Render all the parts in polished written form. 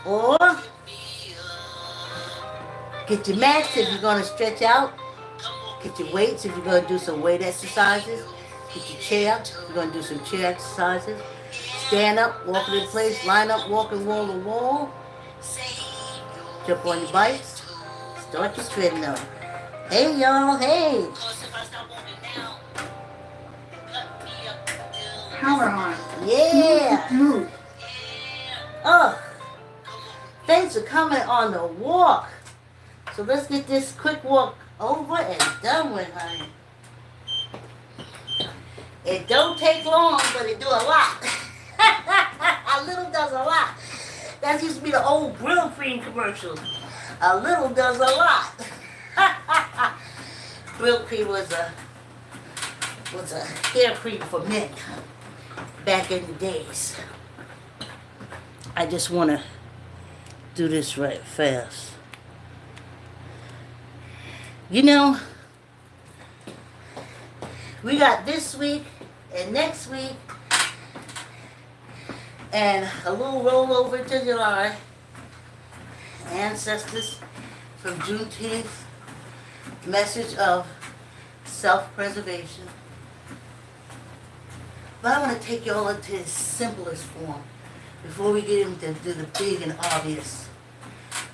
Or get your mats if you're going to stretch out. Get your weights if you're going to do some weight exercises. Get your chair if you're going to do some chair exercises. Stand up, walk in place, line up, walking wall to wall. Jump on your bikes. Start your treadmill. Hey y'all, hey. Power on. Yeah. Move. Oh, thanks for coming on the walk. So let's get this quick walk over and done with, honey. It don't take long, but it do a lot. A little does a lot. That used to be the old grill cream commercials. A little does a lot. Grill cream was a hair cream for men back in the days. I just want to do this right fast. You know, we got this week and next week and a little rollover to July. Ancestors from Juneteenth. Message of self-preservation. But I want to take y'all into the simplest form before we get into the big and obvious.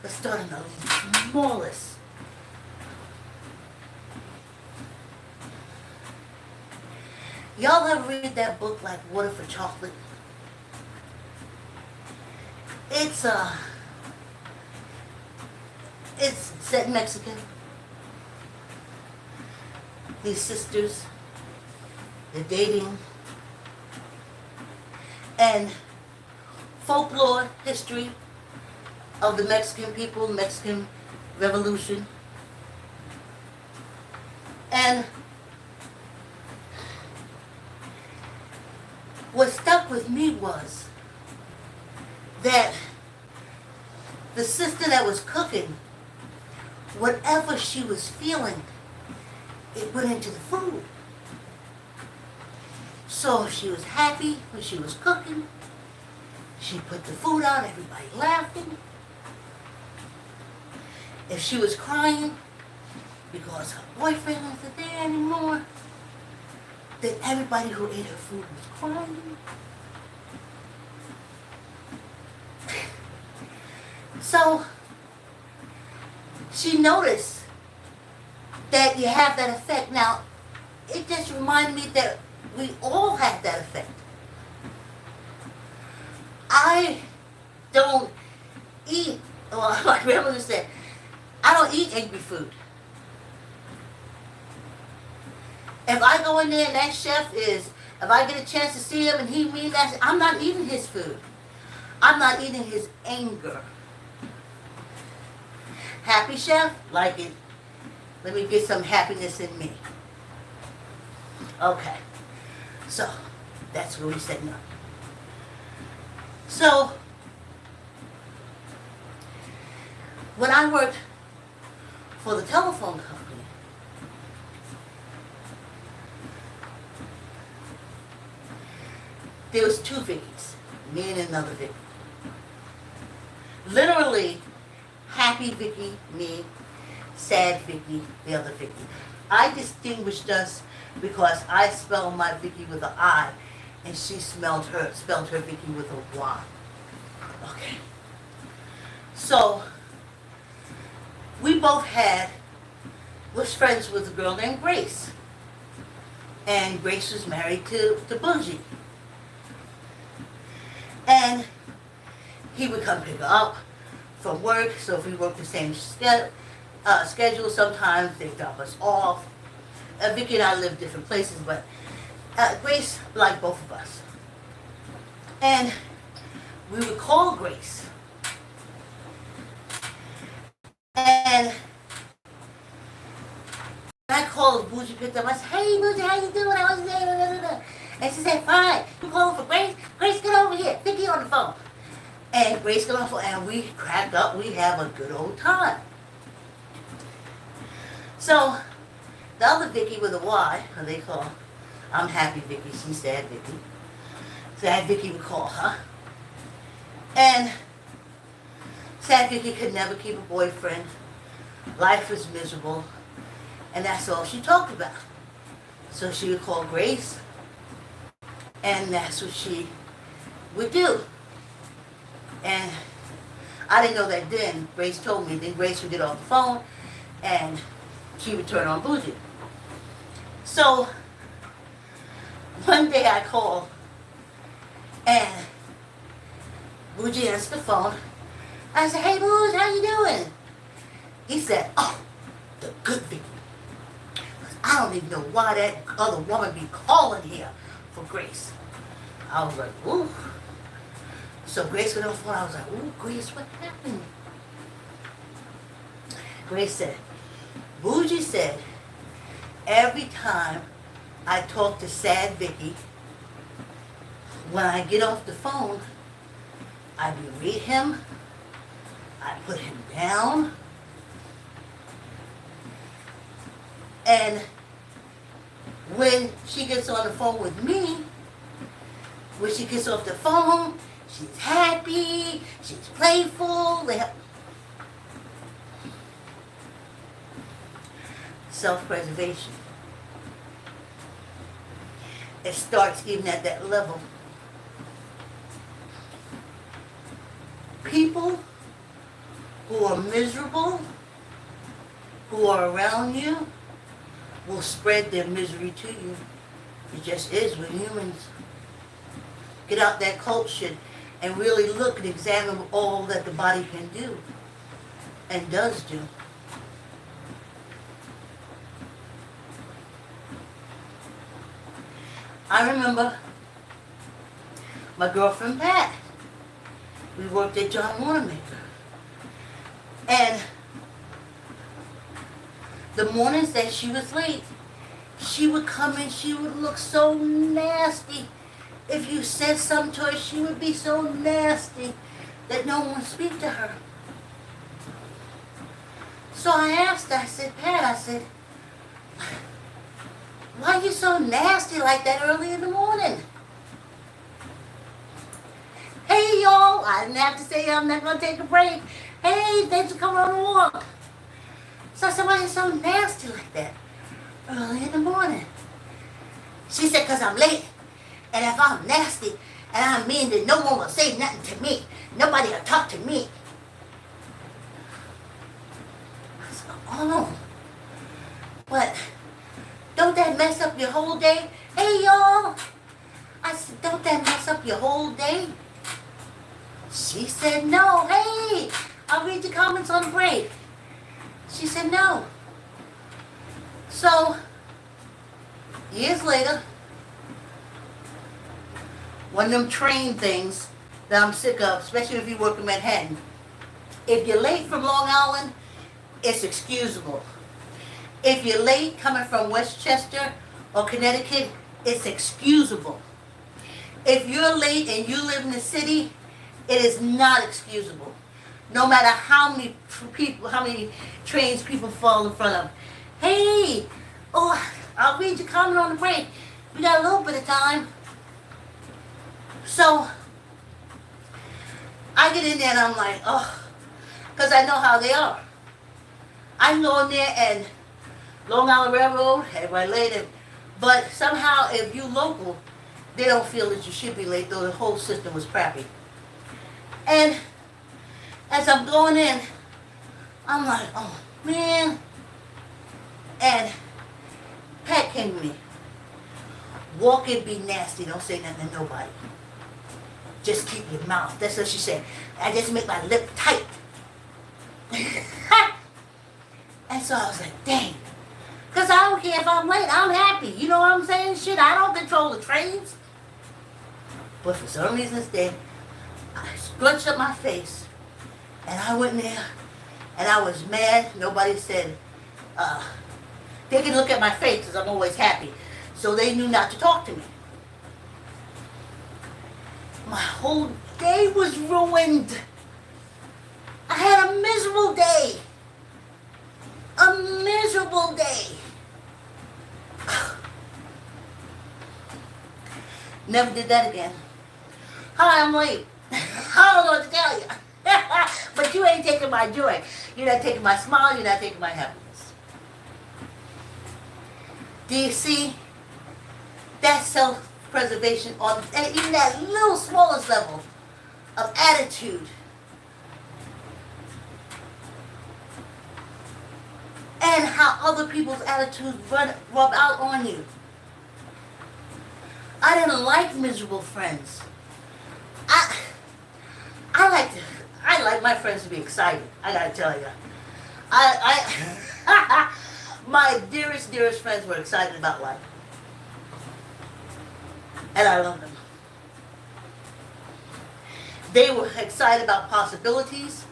Let's start in the smallest. Y'all ever read that book like Water for Chocolate? It's set in Mexico. These sisters, they're dating, and folklore, history of the Mexican people, Mexican Revolution. And what stuck with me was that the sister that was cooking, whatever she was feeling, it went into the food. So if she was happy when she was cooking, she put the food out, everybody laughing. If she was crying because her boyfriend wasn't there anymore, then everybody who ate her food was crying. So she noticed that you have that effect. Now, it just reminded me that we all have that effect. I don't eat, well, my grandmother said, I don't eat angry food. If I go in there and that chef is, if I get a chance to see him and he means that, I'm not eating his food. I'm not eating his anger. Happy chef? Like it. Let me get some happiness in me. Okay. So, that's where we said no. So, when I worked for the telephone company, there was two Vickies, me and another Vicky. Literally, happy Vicky, me, sad Vicky, the other Vicky. I distinguished us because I spelled my Vicky with an I, and she spelled her Vicky with a Y. Okay. So, we both was friends with a girl named Grace. And Grace was married to Bougie. And he would come pick her up from work, so if we worked the same schedule, sometimes they'd drop us off. Vicky and I lived different places, but Grace liked both of us. And we would call Grace. And I called Bougie, picked up, I said, hey Bougie, how you doing? I was there. And she said, fine. You calling for Grace? Grace, get over here. Vicky on the phone. And Grace got on the phone, and we cracked up. We have a good old time. So, the other Vicky with a Y, who they call, I'm happy Vicky, she's sad Vicky. Sad Vicky would call her. And Sad Vicky could never keep a boyfriend. Life was miserable. And that's all she talked about. So she would call Grace, and that's what she would do. And I didn't know that then. Grace told me. Then Grace would get off the phone, and she would turn on Bougie. So one day I called, and Bougie answered the phone. I said, "Hey, Bougie, how you doing?" He said, "Oh, the good Vicky. I don't even know why that other woman be calling here for Grace." I was like, ooh. So Grace got on the phone. I was like, ooh, Grace, what happened? Grace said, Bougie said, every time I talk to Sad Vicky, when I get off the phone, I berate him, I put him down, and when she gets on the phone with me, when she gets off the phone, she's happy, she's playful. Self-preservation. It starts even at that level. People who are miserable, who are around you, will spread their misery to you. It just is with humans. Get out that cult shit and really look and examine all that the body can do and does do. I remember my girlfriend Pat. We worked at John Wanamaker. And the mornings that she was late, she would come in, she would look so nasty. If you said something to her, she would be so nasty that no one would speak to her. So I asked her, I said, Pat, I said, why are you so nasty like that early in the morning? Hey, y'all, I didn't have to say I'm not going to take a break. Hey, thanks for coming on a walk. So I said, why are you so nasty like that early in the morning? She said, because I'm late. And if I'm nasty and I'm mean, then no one will say nothing to me. Nobody will talk to me. I said, oh, but don't that mess up your whole day? Hey, y'all. I said, don't that mess up your whole day? She said, no. Hey, I'll read the comments on the break. She said, no. So, years later, one of them train things that I'm sick of, especially if you work in Manhattan. If you're late from Long Island, it's excusable. If you're late coming from Westchester or Connecticut, it's excusable. If you're late and you live in the city, it is not excusable. No matter how many people, how many trains people fall in front of. Hey, oh, I'll read your comment on the break. We got a little bit of time. So, I get in there and I'm like, oh, because I know how they are. I go in there and Long Island Railroad, everybody late, but somehow if you local, they don't feel that you should be late, though the whole system was crappy. And as I'm going in, I'm like, oh man. And Pat came to me. Walk and be nasty, don't say nothing to nobody. Just keep your mouth. That's what she said. I just make my lip tight. And so I was like, dang. Because I don't care if I'm late. I'm happy. You know what I'm saying? Shit, I don't control the trains. But for some reason this day, I scrunched up my face. And I went in there. And I was mad. Nobody said, they can look at my face because I'm always happy. So they knew not to talk to me. My whole day was ruined. I had a miserable day. A miserable day. Never did that again. Hi, I'm late. I don't know what to tell you. But you ain't my joy. You're not taking my smile. You're not taking my happiness. Do you see? That's self-preservation on even that little smallest level of attitude. And how other people's attitudes rub out on you. I didn't like miserable friends. I like my friends to be excited. I gotta tell you. My dearest friends were excited about life. And I love them. They were excited about possibilities,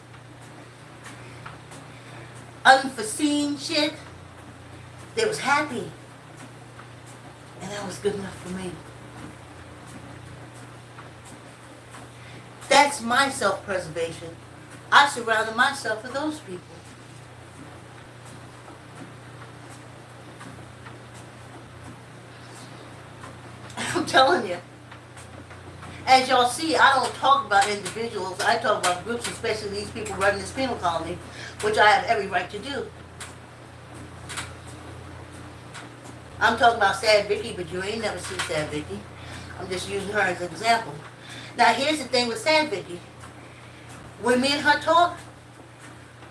unforeseen shit. They was happy. And that was good enough for me. That's my self-preservation. I surrounded myself with those people. I'm telling you. As y'all see, I don't talk about individuals. I talk about groups, especially these people running this penal colony, which I have every right to do. I'm talking about Sad Vicky, but you ain't never seen Sad Vicky. I'm just using her as an example. Now, here's the thing with Sad Vicky. When me and her talked,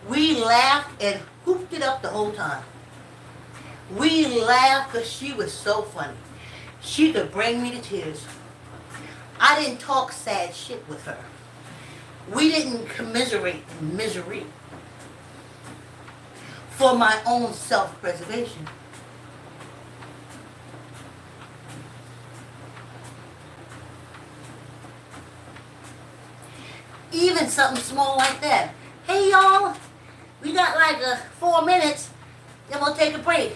we laughed and hooped it up the whole time. We laughed because she was so funny. She could bring me to tears. I didn't talk sad shit with her. We didn't commiserate in misery for my own self-preservation. Even something small like that. Hey y'all, we got like 4 minutes, then we'll take a break.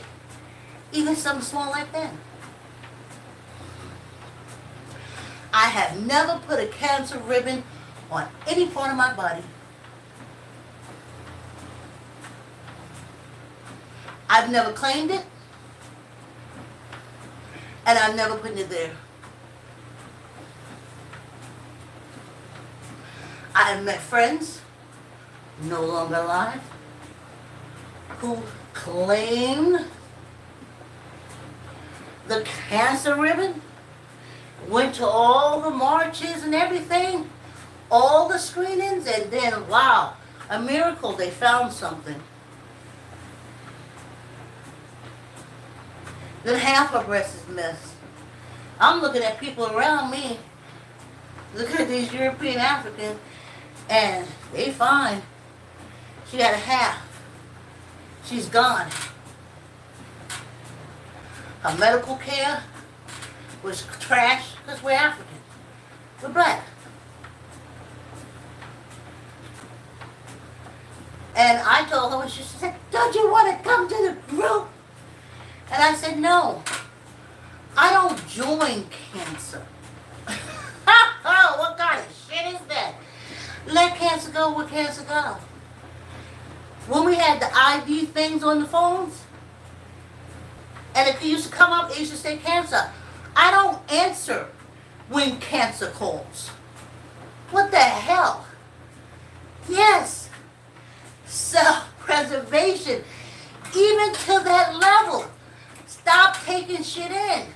Even something small like that. I have never put a cancer ribbon on any part of my body. I've never claimed it, and I've never put it there. I have met friends, no longer alive, who claimed the cancer ribbon, went to all the marches and everything, all the screenings, and then, wow, a miracle, they found something. Then half her breast is missed. I'm looking at people around me, looking at these European Africans, and they fine. She had a half. She's gone. Her medical care was trash because we're African. We're black. And I told her, and she said, don't you want to come to the group? And I said, no. I don't join cancer. What kind of shit is that? Let cancer go where cancer go. When we had the IV things on the phones, and it used to come up, it used to say cancer. I don't answer when cancer calls. What the hell? Yes. Self-preservation. Even to that level. Stop taking shit in.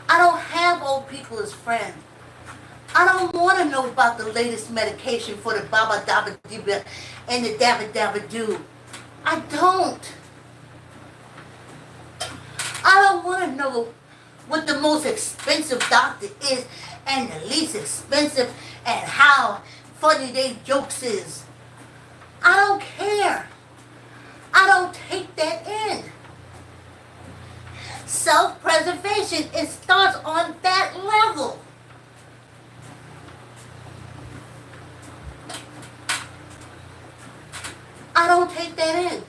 I don't have old people as friends. I don't want to know about the latest medication for the baba dabba dibba and the dabba dabba doo. I don't. I don't want to know what the most expensive doctor is and the least expensive and how funny their jokes is. I don't care. I don't take that in. Self-preservation, it starts on that level. I don't take that in.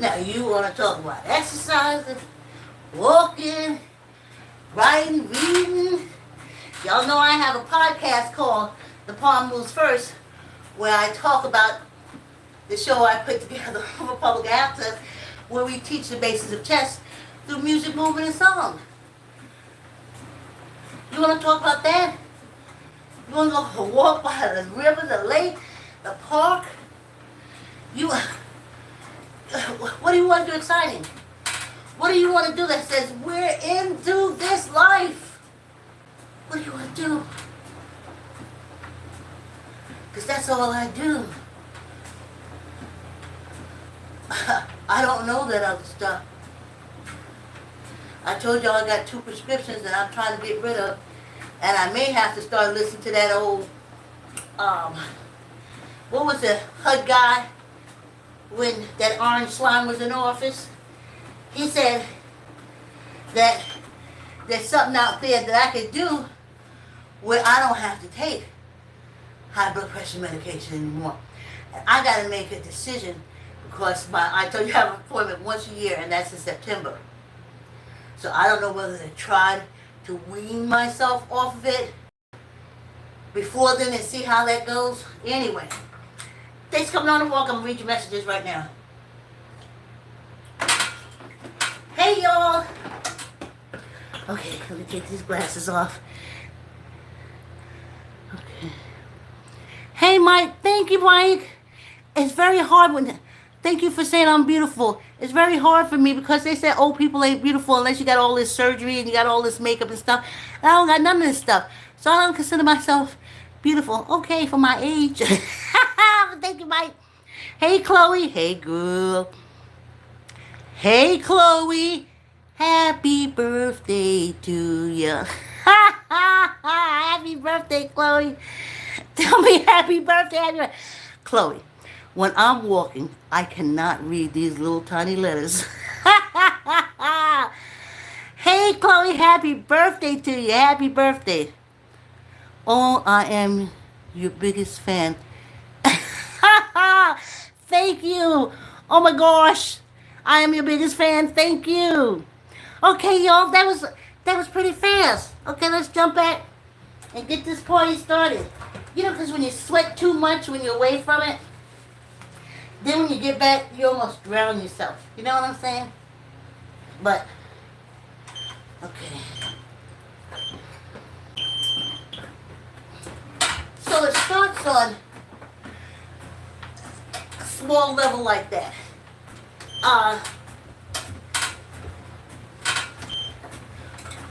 Now you want to talk about exercising, walking, writing, reading. Y'all know I have a podcast called The Palm Moves First, where I talk about the show I put together for public access, where we teach the basics of chess through music, movement, and song. You want to talk about that? You want to go for a walk by the river, the lake, the park? What do you want to do exciting? What do you want to do that says, we're into this life? What do you want to do? Because that's all I do. I don't know that other stuff. I told y'all I got 2 prescriptions that I'm trying to get rid of. And I may have to start listening to that old, what was the HUD guy when that orange slime was in office? He said that there's something out there that I could do where I don't have to take high blood pressure medication anymore. And I got to make a decision because I told you I have an appointment once a year, and that's in September. So I don't know whether to try to wean myself off of it before then and see how that goes. Anyway, thanks for coming on the walk. I'm going to read your messages right now. Hey, y'all. Okay, let me take these glasses off. Okay. Hey, Mike. Thank you, Mike. It's very hard when... Thank you for saying I'm beautiful. It's very hard for me because they say old people ain't beautiful unless you got all this surgery and you got all this makeup and stuff. And I don't got none of this stuff. So I don't consider myself beautiful. Okay, for my age. Thank you, Mike. Hey, Chloe. Hey, girl. Hey, Chloe. Happy birthday to you. Happy birthday, Chloe. Tell me happy birthday. Happy birthday. Chloe. When I'm walking, I cannot read these little tiny letters. Hey, Chloe, happy birthday to you. Happy birthday. Oh, I am your biggest fan. Thank you. Oh, my gosh. I am your biggest fan. Thank you. Okay, y'all, that was pretty fast. Okay, let's jump back and get this party started. You know, because when you sweat too much when you're away from it, then when you get back, you almost drown yourself. You know what I'm saying? But, okay. So it starts on a small level like that. On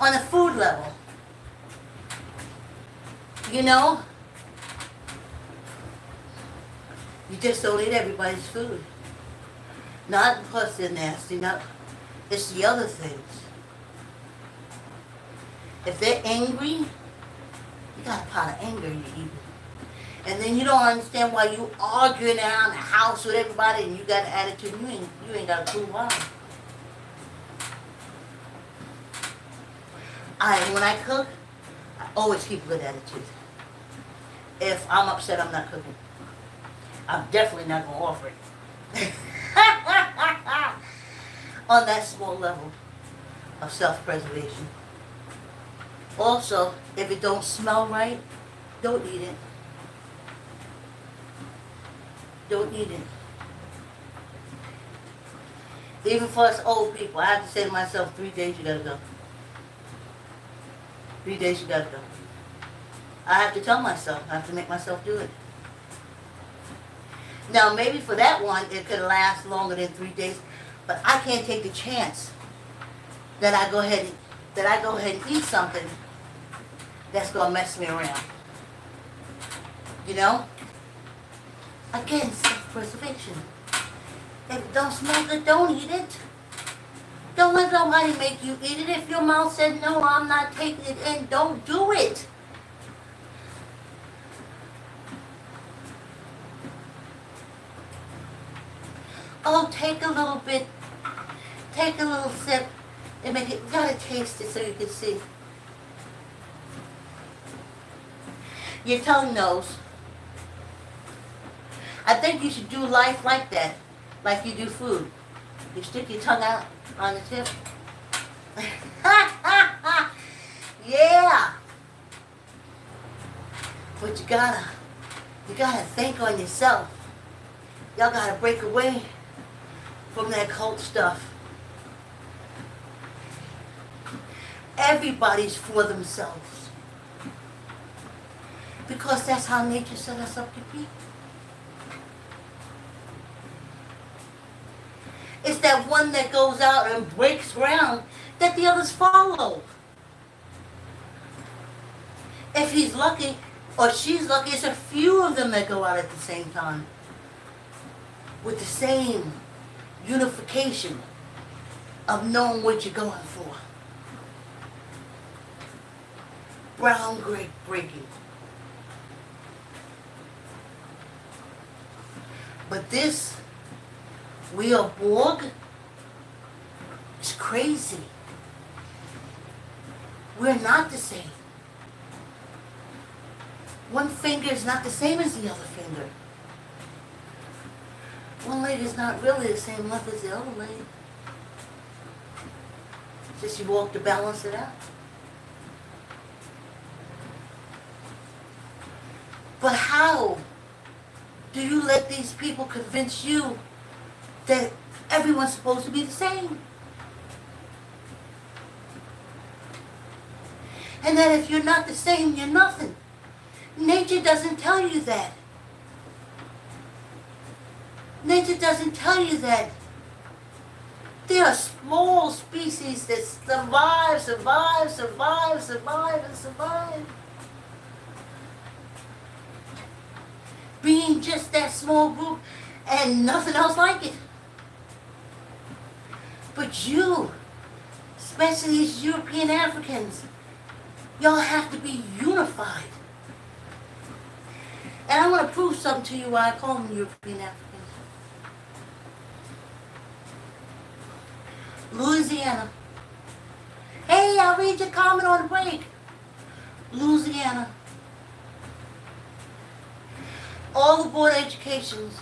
a food level. You know? You just don't eat everybody's food. Not because they're nasty, not. It's the other things. If they're angry, you got a pot of anger you eat. And then you don't understand why you arguing around the house with everybody and you got an attitude. You ain't got a clue why. When I cook, I always keep a good attitude. If I'm upset, I'm not cooking. I'm definitely not going to offer it. On that small level of self-preservation. Also, if it don't smell right, don't eat it. Don't eat it. Even for us old people, I have to say to myself, 3 days you gotta go. 3 days you gotta go. I have to tell myself, I have to make myself do it. Now, maybe for that one, it could last longer than 3 days, but I can't take the chance that I go ahead and eat something that's gonna mess me around. You know? Again, self-preservation. If it don't smell good, don't eat it. Don't let nobody make you eat it. If your mouth said, no, I'm not taking it in, don't do it. Oh, take a little bit, take a little sip, and make it, you gotta taste it so you can see. Your tongue knows. I think you should do life like that, like you do food. You stick your tongue out on the tip. Yeah. But you gotta think on yourself. Y'all gotta break away from that cult stuff. Everybody's for themselves. Because that's how nature set us up to be. It's that one that goes out and breaks ground that the others follow. If he's lucky, or she's lucky, it's a few of them that go out at the same time. With the same unification of knowing what you're going for. Brown grape breaking. But this, we are Borg, it's crazy. We're not the same. One finger is not the same as the other finger. One leg is not really the same length as the other leg. Just you walk to balance it out. But how do you let these people convince you that everyone's supposed to be the same? And that if you're not the same, you're nothing. Nature doesn't tell you that. Nature doesn't tell you that. There are small species that survive. Being just that small group and nothing else like it. But you, especially these European Africans, y'all have to be unified. And I want to prove something to you why I call them European Africans. Louisiana. Hey, I'll read your comment on the break. Louisiana. All the board educations,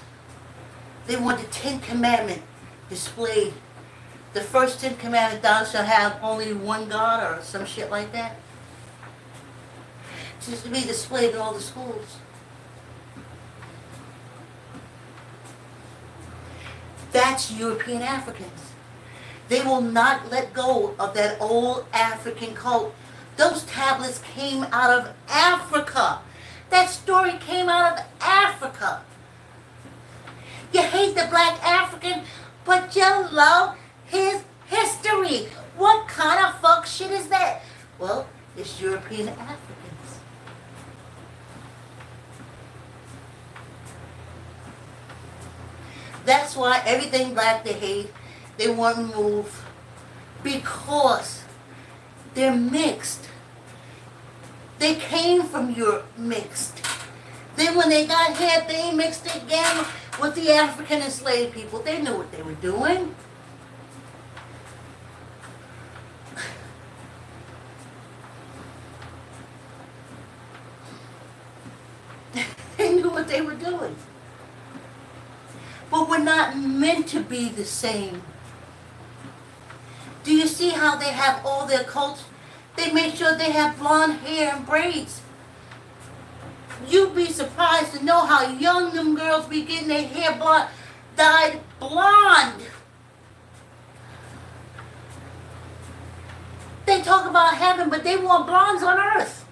they want the 10th Commandment displayed. The first 10th Commandment, thou shalt have only one God, or some shit like that. Just to be displayed in all the schools. That's European Africans. They will not let go of that old African cult. Those tablets came out of Africa. That story came out of Africa. You hate the black African, but you love his history. What kind of fuck shit is that? Well, it's European Africans. That's why everything black they hate, they want to move. Because they're mixed. They came from Europe mixed. Then when they got here, they mixed again with the African enslaved people. They knew what they were doing. They knew what they were doing. But we're not meant to be the same. Do you see how they have all their cults? They make sure they have blonde hair and braids. You'd be surprised to know how young them girls be getting their hair dyed blonde. They talk about heaven, but they want blondes on earth.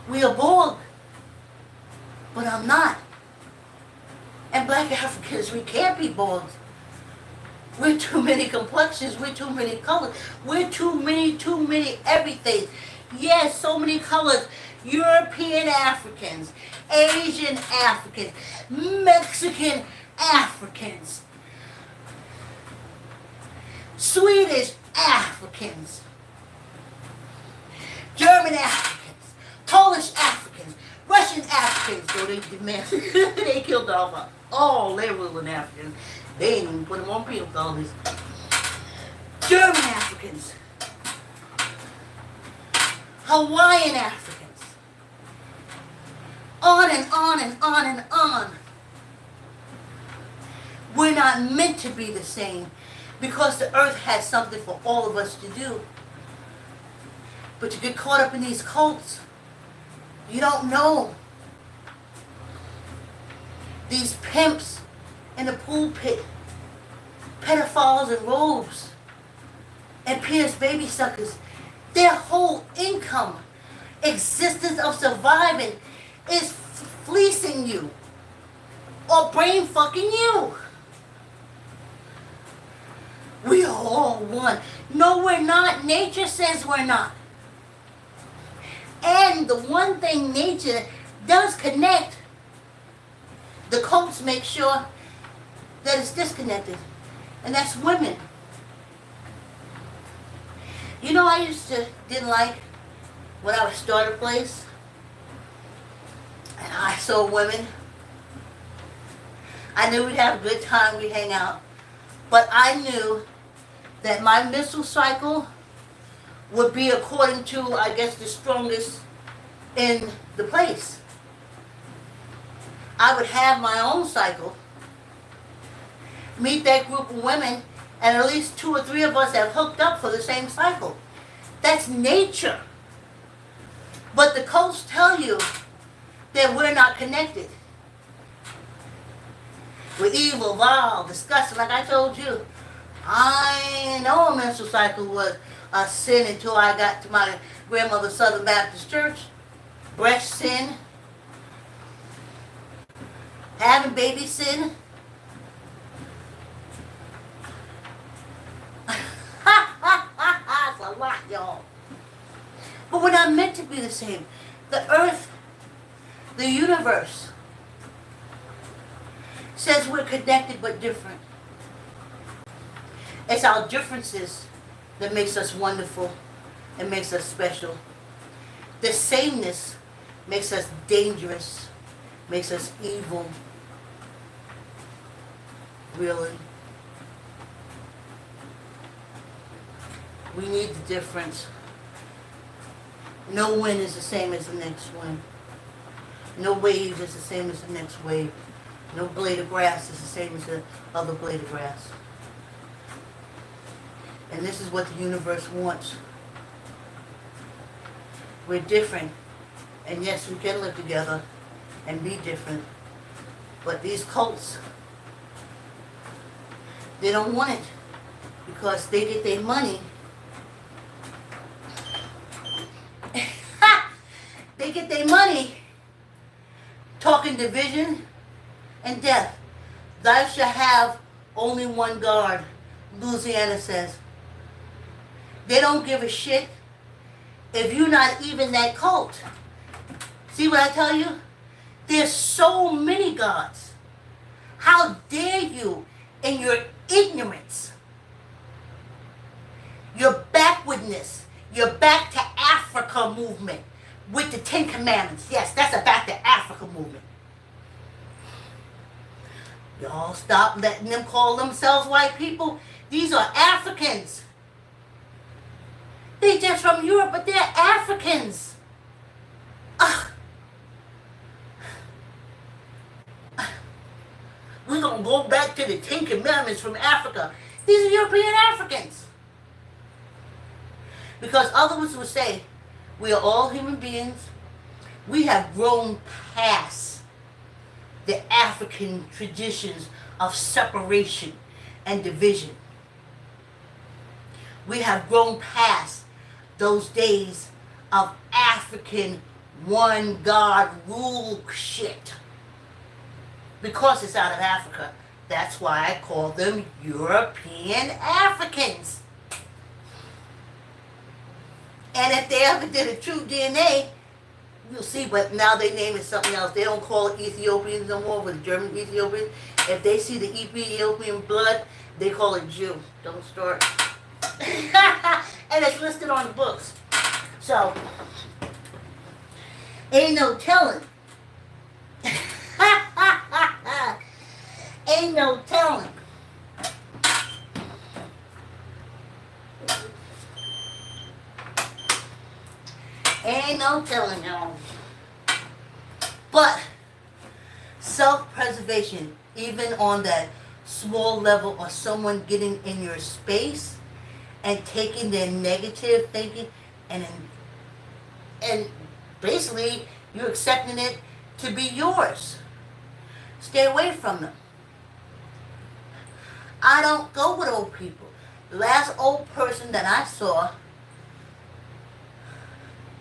We are Borg, but I'm not. And black Africans, we can't be Borgs. We're too many complexions, we're too many colors, we're too many everything. Yes, so many colors. European Africans, Asian Africans, Mexican Africans, Swedish Africans, German Africans, Polish Africans, Russian Africans. So they demand, they killed off all their ruling Africans. They ain't even put them on penal colonies. German Africans, Hawaiian Africans, on and on and on and on. We're not meant to be the same because the earth has something for all of us to do. But you get caught up in these cults. You don't know. These pimps in the pulpit, pedophiles in robes, and pierced baby suckers, Their whole income, existence of surviving is fleecing you or brain fucking you. We are all one. No, we're not. Nature says we're not. And the one thing nature does connect, the cults make sure that it's disconnected. And that's women. You know, I didn't like when I would start a place and I saw women. I knew we'd have a good time, we'd hang out. But I knew that my menstrual cycle would be according to, I guess, the strongest in the place. I would have my own cycle, meet that group of women, and at least 2 or 3 of us have hooked up for the same cycle. That's nature. But the cults tell you that we're not connected. We're evil, vile, disgusting. Like I told you, I didn't know a menstrual cycle was a sin until I got to my grandmother's Southern Baptist Church. Breast sin. Having baby sin. It's a lot, y'all. But we're not meant to be the same. The earth, the universe, says we're connected but different. It's our differences that makes us wonderful and makes us special. The sameness makes us dangerous, makes us evil. Really. We need the difference. No wind is the same as the next wind. No wave is the same as the next wave. No blade of grass is the same as the other blade of grass. And this is what the universe wants. We're different. And yes, we can live together and be different. But these cults, they don't want it because they get their money. They get their money talking division and death. Thou shalt have only one God, Louisiana says. They don't give a shit if you're not even that cult. See what I tell you? There's so many gods. How dare you in your ignorance, your backwardness, your back to Africa movement with the 10 Commandments. Yes, that's a back to Africa movement. Y'all stop letting them call themselves white people. These are Africans. They're just from Europe, but they're Africans. Ugh. We're going to go back to the 10 Commandments from Africa. These are European Africans. Because others would say, we are all human beings. We have grown past the African traditions of separation and division. We have grown past those days of African one God rule shit. Because it's out of Africa. That's why I call them European Africans. And if they ever did a true DNA, you'll see, but now they name it something else. They don't call it Ethiopians no more, with German Ethiopians. If they see the Ethiopian blood, they call it Jew. Don't start. And it's listed on the books. So, ain't no telling. Ain't no telling. Ain't no telling, y'all. But self-preservation, even on that small level of someone getting in your space and taking their negative thinking and basically you're accepting it to be yours. Stay away from them. I don't go with old people. The last old person that I saw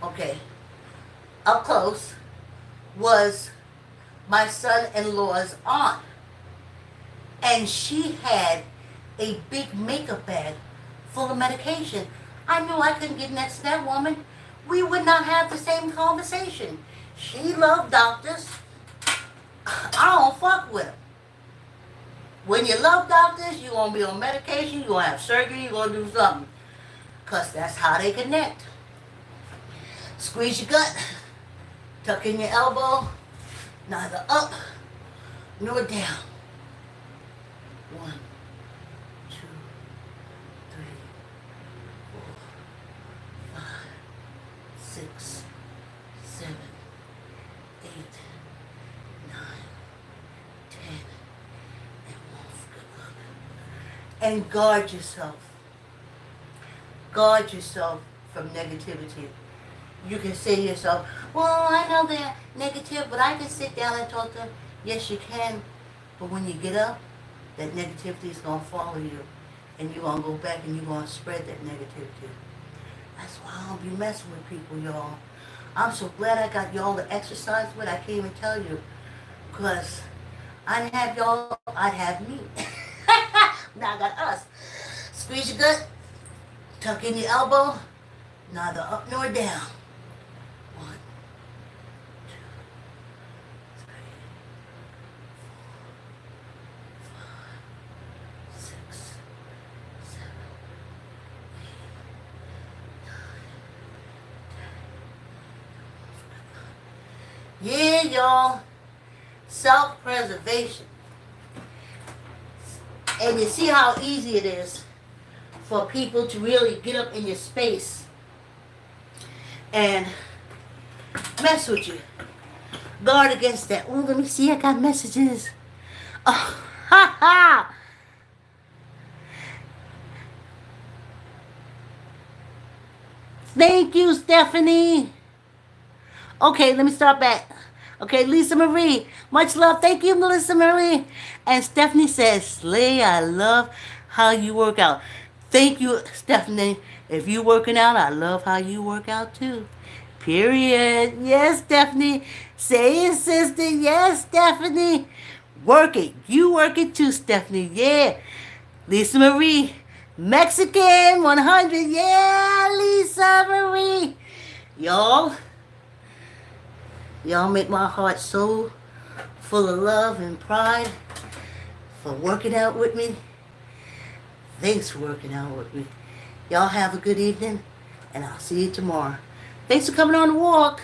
okay, up close, was my son-in-law's aunt. And she had a big makeup bag full of medication. I knew I couldn't get next to that woman. We would not have the same conversation. She loved doctors. I don't fuck with them. When you love doctors, you're going to be on medication, you're going to have surgery, you're going to do something. Because that's how they connect. Squeeze your gut. Tuck in your elbow. Neither up nor down. 1, 2, 3, 4, 5, 6, 7, 8, 9, 10, and 1 for good luck. And guard yourself. Guard yourself from negativity. You can say to yourself, well, I know they're negative, but I can sit down and talk to them. Yes, you can. But when you get up, that negativity is going to follow you. And you're going to go back and you're going to spread that negativity. That's why I don't be messing with people, y'all. I'm so glad I got y'all to exercise with. I can't even tell you. Because I didn't have y'all, I'd have me. Now I got us. Squeeze your gut. Tuck in your elbow. Neither up nor down. 1, 2, 3, 4, 5, 6, 7, 8, 9, 10. Yeah, y'all. Self-preservation. And you see how easy it is for people to really get up in your space and mess with you. Guard against that. Oh, let me see. I got messages. Oh, ha ha. Thank you, Stephanie. Okay, let me start back. Okay, Lisa Marie. Much love. Thank you, Melissa Marie. And Stephanie says, Slay, I love how you work out. Thank you, Stephanie. If you working out, I love how you work out too. Period. Yes, Stephanie. Say it, sister. Yes, Stephanie. Work it. You work it too, Stephanie. Yeah. Lisa Marie. Mexican 100. Yeah, Lisa Marie. Y'all make my heart so full of love and pride for working out with me. Thanks for working out with me. Y'all have a good evening, and I'll see you tomorrow. Thanks for coming on the walk.